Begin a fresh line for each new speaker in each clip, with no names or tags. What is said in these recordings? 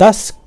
10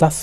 10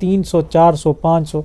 300, 400, 500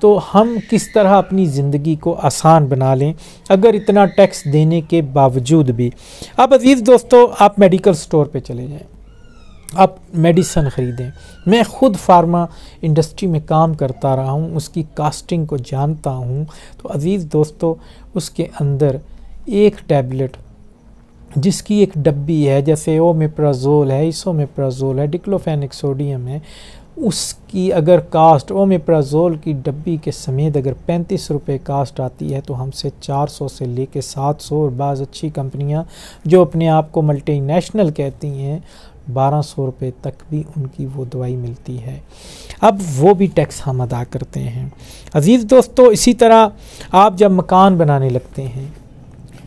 تو ہم کس طرح اپنی زندگی کو آسان بنا لیں اگر اتنا ٹیکس دینے کے باوجود بھی۔ اب عزیز دوستو، آپ میڈیکل سٹور پہ چلے جائیں، آپ میڈیسن خریدیں۔ میں خود فارما انڈسٹری میں کام کرتا رہا ہوں، اس کی کاسٹنگ کو جانتا ہوں۔ تو عزیز دوستو، اس کے اندر ایک ٹیبلٹ جس کی ایک ڈبی ہے، جیسے اومیپرازول ہے، ایسومیپرازول ہے، ڈکلوفینک سوڈیم ہے، اس کی اگر کاسٹ اومیپرازول کی ڈبی کے سمیت اگر 35 روپے کاسٹ آتی ہے تو ہم سے 400 سے لے کے 700، اور بعض اچھی کمپنیاں جو اپنے آپ کو ملٹی نیشنل کہتی ہیں 1200 روپے تک بھی ان کی وہ دوائی ملتی ہے۔ اب وہ بھی ٹیکس ہم ادا کرتے ہیں۔ عزیز دوستو، اسی طرح آپ جب مکان بنانے لگتے ہیں،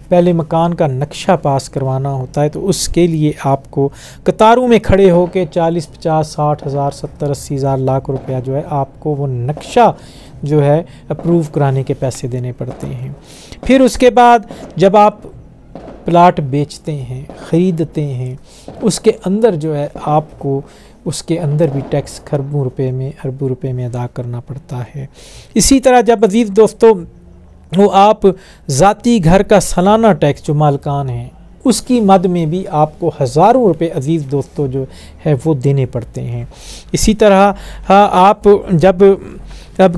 پہلے مکان کا نقشہ پاس کروانا ہوتا ہے تو اس کے لیے آپ کو قطاروں میں کھڑے ہو کے 40، 50، 60 ہزار، 70، 80 ہزار، لاکھ روپیہ جو ہے آپ کو وہ نقشہ جو ہے اپروو کرانے کے پیسے دینے پڑتے ہیں۔ پھر اس کے بعد جب آپ پلاٹ بیچتے ہیں، خریدتے ہیں، اس کے اندر جو ہے آپ کو اس کے اندر بھی ٹیکس کھربوں روپے میں، اربوں روپے میں ادا کرنا پڑتا ہے۔ اسی طرح جب عزیز دوستو وہ آپ ذاتی گھر کا سالانہ ٹیکس جو مالکان ہیں اس کی مد میں بھی آپ کو ہزاروں روپے عزیز دوستو جو ہے وہ دینے پڑتے ہیں۔ اسی طرح آپ جب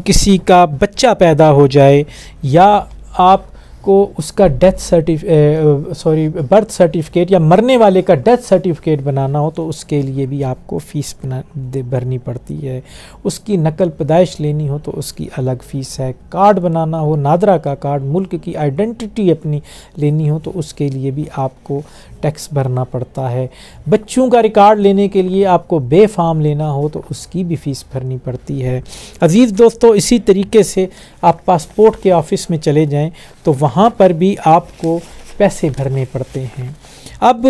کسی کا بچہ پیدا ہو جائے یا آپ کو اس کا برتھ سرٹیفکیٹ یا مرنے والے کا ڈیتھ سرٹیفکیٹ بنانا ہو تو اس کے لیے بھی آپ کو فیس بھرنی پڑتی ہے۔ اس کی نقل پیدائش لینی ہو تو اس کی الگ فیس ہے۔ کارڈ بنانا ہو، نادرا کا کارڈ، ملک کی آئیڈینٹی اپنی لینی ہو تو اس کے لیے بھی آپ کو ٹیکس بھرنا پڑتا ہے۔ بچوں کا ریکارڈ لینے کے لیے آپ کو بے فارم لینا ہو تو اس کی بھی فیس بھرنی پڑتی ہے۔ عزیز دوستو، اسی طریقے سے آپ پاسپورٹ کے آفس میں چلے جائیں تو وہاں پر بھی آپ کو پیسے بھرنے پڑتے ہیں۔ اب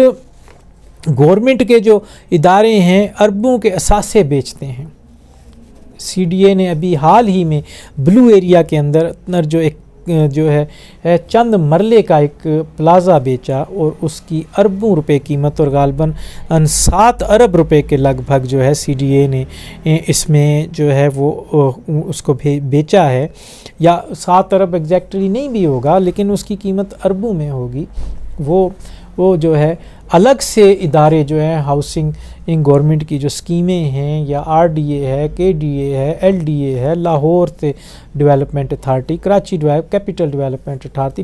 گورنمنٹ کے جو ادارے ہیں اربوں کے اثاثے بیچتے ہیں۔ سی ڈی اے نے ابھی حال ہی میں بلو ایریا کے اندر جو ہے چند مرلے کا ایک پلازا بیچا اور اس کی اربوں روپے قیمت اور غالباً 7 ارب روپے کے لگ بھگ جو ہے سی ڈی اے نے اس میں جو ہے وہ اس کو بیچا ہے، یا 7 ارب ایگزیکٹلی نہیں بھی ہوگا لیکن اس کی قیمت اربوں میں ہوگی۔ وہ جو ہے الگ سے ادارے جو ہیں ہاؤسنگ گورنمنٹ کی جو اسکیمیں ہیں، یا آر ڈی اے ہے، کے ڈی اے ہے، ایل ڈی اے ہے، Lahore development authority, Karachi capital development authority,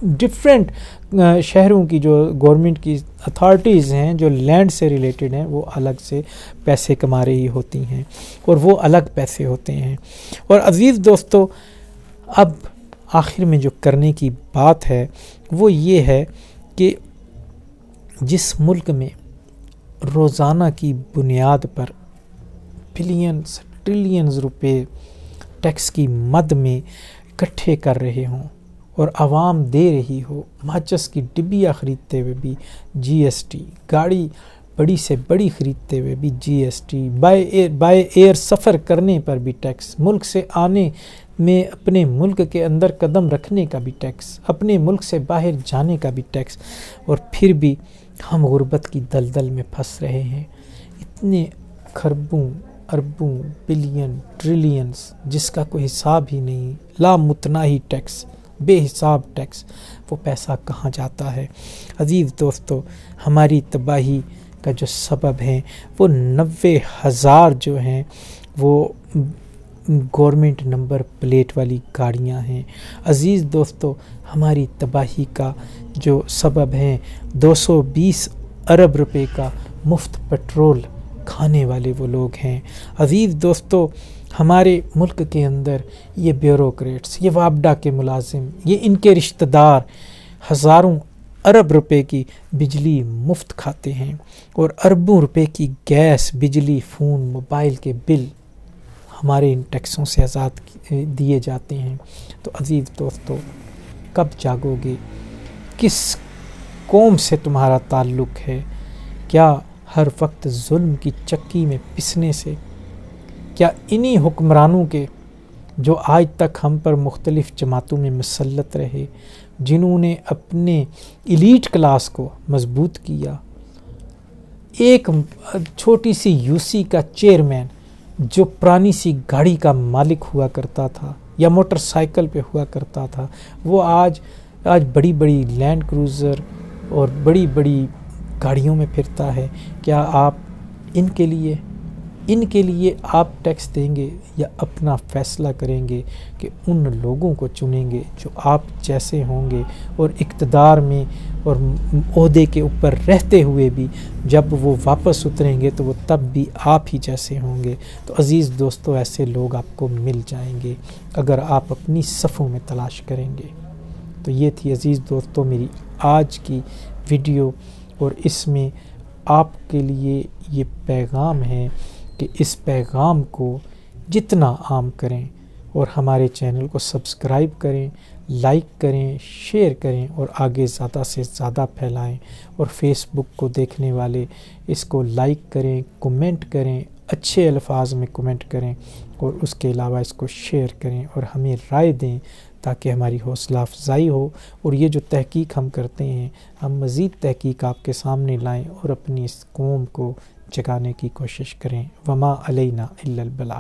different شہروں کی جو گورنمنٹ کی اتھارٹیز ہیں جو لینڈ سے ریلیٹڈ ہیں، وہ الگ سے پیسے کما رہی ہوتی ہیں اور وہ الگ پیسے ہوتے ہیں۔ اور عزیز دوستو، اب آخر میں جو کرنے کی بات ہے وہ یہ ہے کہ جس ملک میں روزانہ کی بنیاد پر بلینز ٹریلینز روپے ٹیکس کی مد میں اکٹھے کر رہے ہوں اور عوام دے رہی ہو، ماچس کی ڈبیا خریدتے ہوئے بھی جی ایس ٹی، گاڑی بڑی سے بڑی خریدتے ہوئے بھی جی ایس ٹی، بائی ایئر سفر کرنے پر بھی ٹیکس، ملک سے آنے میں اپنے ملک کے اندر قدم رکھنے کا بھی ٹیکس، اپنے ملک سے باہر جانے کا بھی ٹیکس، اور پھر بھی ہم غربت کی دلدل میں پھنس رہے ہیں۔ اتنے کھربوں، اربوں، بلین، ٹریلینز جس کا کوئی حساب ہی نہیں، لامتناہی ٹیکس، بے حساب ٹیکس، وہ پیسہ کہاں جاتا ہے؟ عزیز دوستو، ہماری تباہی کا جو سبب ہیں وہ 90,000 جو ہیں وہ گورنمنٹ نمبر پلیٹ والی گاڑیاں ہیں۔ عزیز دوستو، ہماری تباہی کا جو سبب ہیں 220 ارب روپے کا مفت پیٹرول کھانے والے وہ لوگ ہیں۔ عزیز دوستو، ہمارے ملک کے اندر یہ بیوروکریٹس، یہ وابڈا کے ملازم، یہ ان کے رشتہ دار ہزاروں ارب روپے کی بجلی مفت کھاتے ہیں اور اربوں روپے کی گیس، بجلی، فون، موبائل کے بل ہمارے ان ٹیکسوں سے آزاد دیے جاتے ہیں۔ تو عزیز دوستو، کب جاگو گے؟ کس قوم سے تمہارا تعلق ہے؟ کیا ہر وقت ظلم کی چکی میں پسنے سے؟ کیا انہی حکمرانوں کے جو آج تک ہم پر مختلف جماعتوں میں مسلط رہے، جنہوں نے اپنے ایلیٹ کلاس کو مضبوط کیا؟ ایک چھوٹی سی یو سی کا چیئرمین جو پرانی سی گاڑی کا مالک ہوا کرتا تھا یا موٹر سائیکل پہ ہوا کرتا تھا، وہ آج بڑی بڑی لینڈ کروزر اور بڑی بڑی گاڑیوں میں پھرتا ہے۔ کیا آپ ان کے لیے آپ ٹیکس دیں گے یا اپنا فیصلہ کریں گے کہ ان لوگوں کو چنیں گے جو آپ جیسے ہوں گے، اور اقتدار میں اور عہدے کے اوپر رہتے ہوئے بھی جب وہ واپس اتریں گے تو وہ تب بھی آپ ہی جیسے ہوں گے؟ تو عزیز دوستو، ایسے لوگ آپ کو مل جائیں گے اگر آپ اپنی صفوں میں تلاش کریں گے۔ تو یہ تھی عزیز دوستو میری آج کی ویڈیو، اور اس میں آپ کے لیے یہ پیغام ہے کہ اس پیغام کو جتنا عام کریں اور ہمارے چینل کو سبسکرائب کریں، لائک کریں، شیئر کریں اور آگے زیادہ سے زیادہ پھیلائیں، اور فیس بک کو دیکھنے والے اس کو لائک کریں، کومنٹ کریں، اچھے الفاظ میں کومنٹ کریں، اور اس کے علاوہ اس کو شیئر کریں اور ہمیں رائے دیں تاکہ ہماری حوصلہ افزائی ہو، اور یہ جو تحقیق ہم کرتے ہیں ہم مزید تحقیق آپ کے سامنے لائیں اور اپنی اس قوم کو جگانے کی کوشش کریں۔ وما علینا الا البلاغ۔